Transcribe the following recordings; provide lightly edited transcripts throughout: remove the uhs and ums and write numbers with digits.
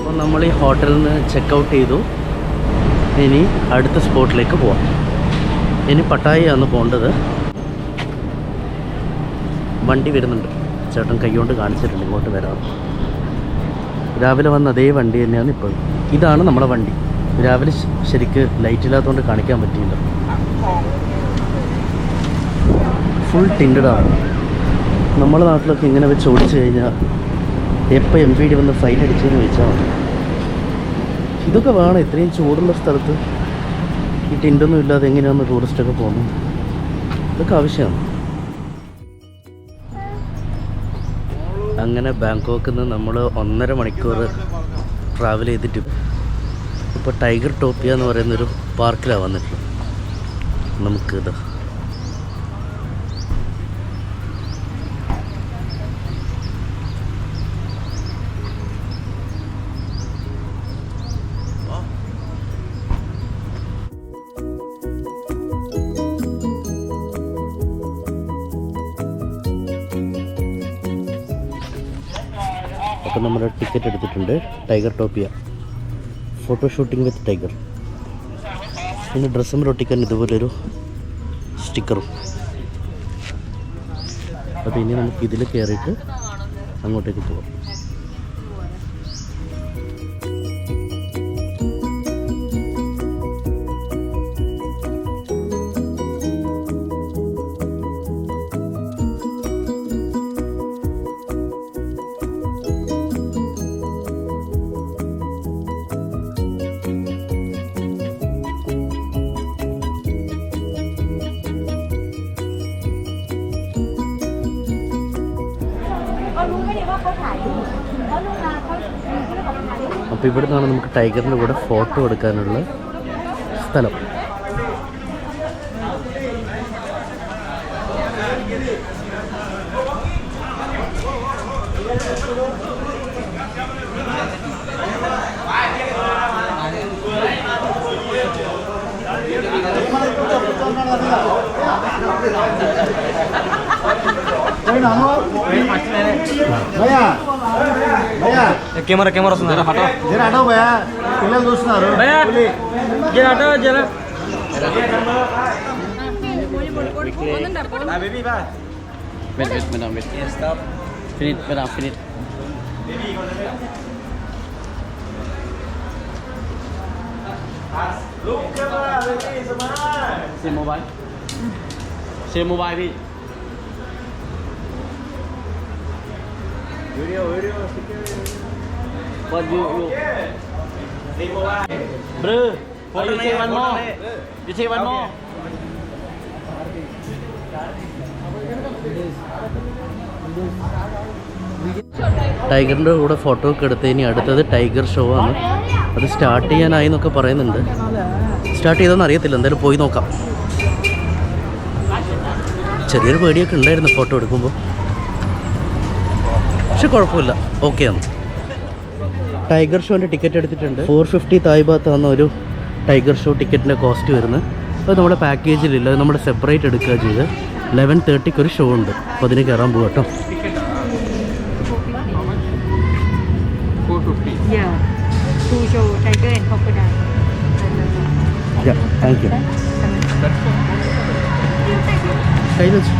അപ്പോൾ നമ്മൾ ഈ ഹോട്ടലിൽ നിന്ന് ചെക്കൗട്ട് ചെയ്തു. ഇനി അടുത്ത സ്പോട്ടിലേക്ക് പോവാം. ഇനി പട്ടായയാണ് പോകേണ്ടത്. വണ്ടി വരുന്നുണ്ട്, ചേട്ടൻ കൈകൊണ്ട് കാണിച്ചിട്ടുണ്ട് ഇങ്ങോട്ട് വരാം. രാവിലെ വന്ന അതേ വണ്ടി തന്നെയാണ് ഇപ്പോൾ. ഇതാണ് നമ്മുടെ വണ്ടി. രാവിലെ ശരിക്ക് ലൈറ്റ് ഇല്ലാത്തതുകൊണ്ട് കാണിക്കാൻ പറ്റിയില്ല. ഫുൾ ടിൻഡഡാണ്. നമ്മുടെ നാട്ടിലൊക്കെ ഇങ്ങനെ വെച്ച് ഓടിച്ചു കഴിഞ്ഞാൽ എപ്പോൾ MVD വന്ന് ഫൈൻ അടിച്ചതെന്ന് ചോദിച്ചാൽ മതി. ഇതൊക്കെ വേണം ഇത്രയും ചൂടുള്ള സ്ഥലത്ത്. ഈ ടിൻ്റൊന്നും ഇല്ലാതെ എങ്ങനെയാണ് ടൂറിസ്റ്റൊക്കെ പോകുന്നത്? ഇതൊക്കെ ആവശ്യമാണ്. അങ്ങനെ ബാങ്കോക്കിൽ നിന്ന് നമ്മൾ 1.5 മണിക്കൂർ ട്രാവൽ ചെയ്തിട്ട് ഇപ്പോൾ ടൈഗർ ടോപ്പിയ എന്ന് പറയുന്നൊരു പാർക്കിലാണ് വന്നിട്ടുള്ളത്. നമുക്കിത് അപ്പോൾ നമ്മുടെ ടിക്കറ്റ് എടുത്തിട്ടുണ്ട്. ടൈഗർ ടോപ്പിയ ഫോട്ടോ ഷൂട്ടിംഗ് വിത്ത് ടൈഗർ. പിന്നെ ഡ്രസ്സും ഒട്ടിക്കാൻ ഇതുപോലൊരു സ്റ്റിക്കറും. അപ്പോൾ ഇനി നമുക്ക് ഇതിൽ കയറിയിട്ട് അങ്ങോട്ടേക്ക് പോകാം. അപ്പോൾ ഇവിടെ നിന്നാണ് നമുക്ക് ടൈഗറിൻ്റെ കൂടെ ഫോട്ടോ എടുക്കാനുള്ള സ്ഥലം. కెమెరా వస్తుంది పిల్లలు చూస్తున్నారు. Share mobile đi. Video. But you. Share mobile. Bro, you take one more. You take one more. ടൈഗറിൻ്റെ കൂടെ ഫോട്ടോ ഒക്കെ എടുത്ത് ഇനി അടുത്തത് ടൈഗർ ഷോ ആണ്. അത് സ്റ്റാർട്ട് ചെയ്യാനായി എന്നൊക്കെ പറയുന്നുണ്ട്. സ്റ്റാർട്ട് ചെയ്തോന്ന് അറിയത്തില്ല, എന്തായാലും പോയി നോക്കാം. ചെറിയൊരു പേടിയൊക്കെ ഉണ്ടായിരുന്നു ഫോട്ടോ എടുക്കുമ്പോൾ, പക്ഷെ കുഴപ്പമില്ല, ഓക്കെയാണ്. ടൈഗർ ഷോൻ്റെ ടിക്കറ്റ് എടുത്തിട്ടുണ്ട്. 450 തായ് ബാത്താണ് ഒരു ടൈഗർ ഷോ ടിക്കറ്റിൻ്റെ കോസ്റ്റ് വരുന്നത്. അത് നമ്മുടെ പാക്കേജിലില്ല, അത് നമ്മുടെ സെപ്പറേറ്റ് എടുക്കുക ചെയ്ത്. 11:30 ഒരു ഷോ ഉണ്ട്, അപ്പോൾ അതിന് കയറാൻ പോകും കേട്ടോ. Yeah, 2 show, tiger and crocodile. Yeah, thank you. Tigers.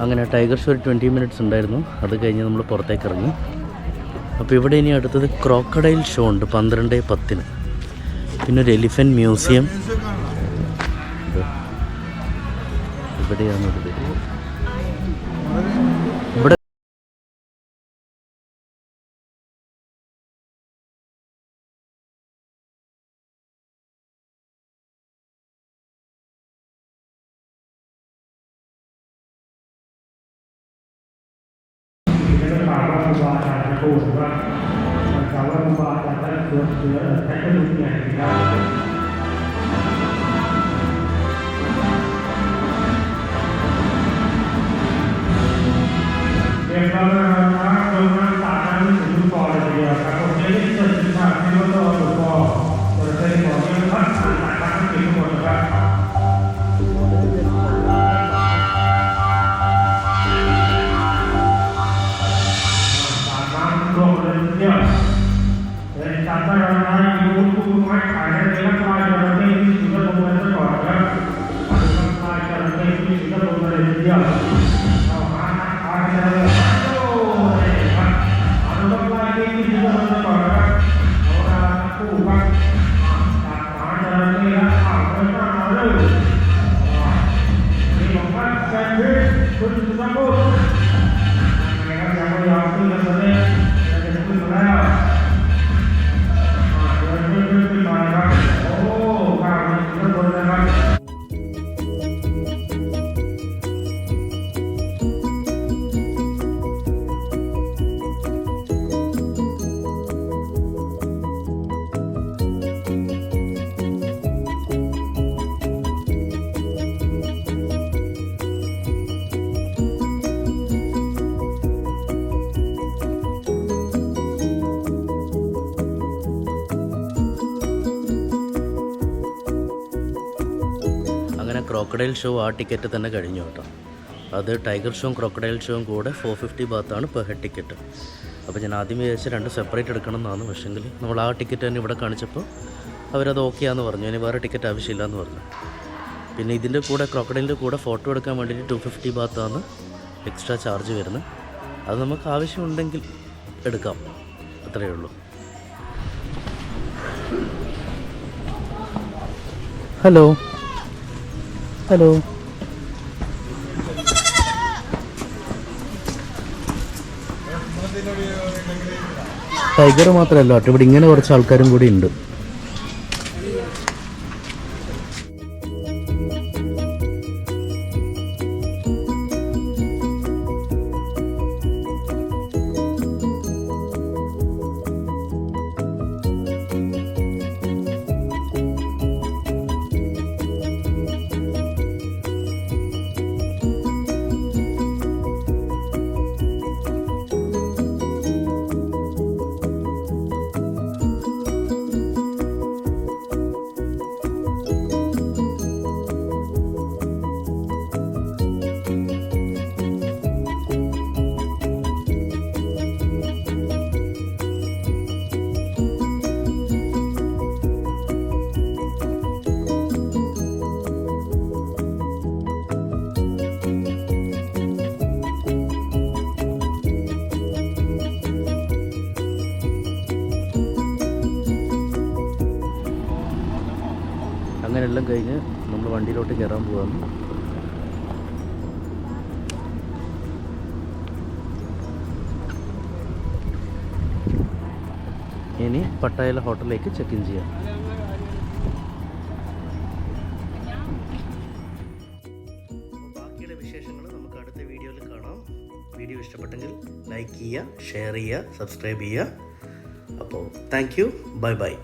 അങ്ങനെ ടൈഗർ ഷോ 20 മിനിറ്റ്സ് ഉണ്ടായിരുന്നു. അത് കഴിഞ്ഞ് നമ്മൾ പുറത്തേക്ക് ഇറങ്ങി. അപ്പോൾ ഇവിടെ ഇനി അടുത്തത് ക്രോക്കഡൈൽ ഷോ ഉണ്ട് 12:10. പിന്നെ ഒരു എലിഫൻറ്റ് മ്യൂസിയം ഇവിടെയാണ്. ഇവിടെ ครูบาอาจารย์จะพูดว่าสาวครูบาอาจารย์จะเสือแท็กซี่ใหญ่ครับเรียนรู้นะครับโดยมาตราการที่ถึงปอเลยทีเดียวครับผมจะได้เจอสินค้าที่ว่าตัวปอโดยใช้ของที่ท่านอ่านหลายครั้งที่ทั้งหมดนะครับรวมเลยทีเดียวเป็นการได้รายได้มีวุฒิผู้ไม้ขายในราคาจระเข้ที่สุดระบบเลยก่อนนะครับราคาจระเข้ที่สุดระบบเลยทีเดียวเราหานักขายกันเลยโอ้ยครับราคาที่สุดระบบเลยก่อนนะครับเราผู้ครับจากหาจระเข้และข่าวไปหน้าเรื่องนี่ของท่านแซนด์วิชคุณสุภาพนะครับยังไม่ยอมขึ้นกันเลยขึ้นมาแล้วเดินขึ้นมาครับโอ้ข้าวนี่ขึ้นบนนะครับക്രോക്കഡൈൽ ഷോ ആ ടിക്കറ്റ് തന്നെ കഴിഞ്ഞു കേട്ടോ. അത് ടൈഗർ ഷോയും ക്രോക്കഡൈൽ ഷോയും കൂടെ 450 ബാത്താണ് പെർ ഹെഡ് ടിക്കറ്റ്. അപ്പോൾ ഞാൻ ആദ്യം വിചാരിച്ച 2 സെപ്പറേറ്റ് എടുക്കണം എന്നാണ്. പക്ഷേങ്കിൽ നമ്മൾ ആ ടിക്കറ്റ് തന്നെ ഇവിടെ കാണിച്ചപ്പോൾ അവരത് ഓക്കെയാന്ന് പറഞ്ഞു. ഇനി വേറെ ടിക്കറ്റ് ആവശ്യമില്ല എന്ന് പറഞ്ഞു. പിന്നെ ഇതിൻ്റെ കൂടെ ക്രോക്കഡൈലിൻ്റെ കൂടെ ഫോട്ടോ എടുക്കാൻ വേണ്ടിയിട്ട് 250 ബാത്താണ് എക്സ്ട്രാ ചാർജ് വരുന്നത്. അത് നമുക്ക് ആവശ്യമുണ്ടെങ്കിൽ എടുക്കാം, അത്രയേ ഉള്ളൂ. ഹലോ ഹലോ ടൈഗർ മാത്രമല്ല കേട്ടോ, ഇവിടെ ഇങ്ങനെ കുറച്ച് ആൾക്കാരും കൂടി ഉണ്ട്. അങ്ങനെയെല്ലാം കഴിഞ്ഞ് നമ്മൾ വണ്ടിയിലോട്ട് കയറാൻ പോവാണ്. ഇനി പട്ടായല ഹോട്ടലിലേക്ക് ചെക്ക് ഇൻ ചെയ്യാം. ബാക്കിയുള്ള വിശേഷങ്ങൾ നമുക്ക് അടുത്ത വീഡിയോയിൽ കാണാം. വീഡിയോ ഇഷ്ടപ്പെട്ടെങ്കിൽ ലൈക്ക് ചെയ്യുക, ഷെയർ ചെയ്യുക, സബ്സ്ക്രൈബ് ചെയ്യുക. അപ്പോൾ താങ്ക് യു, ബൈ ബൈ.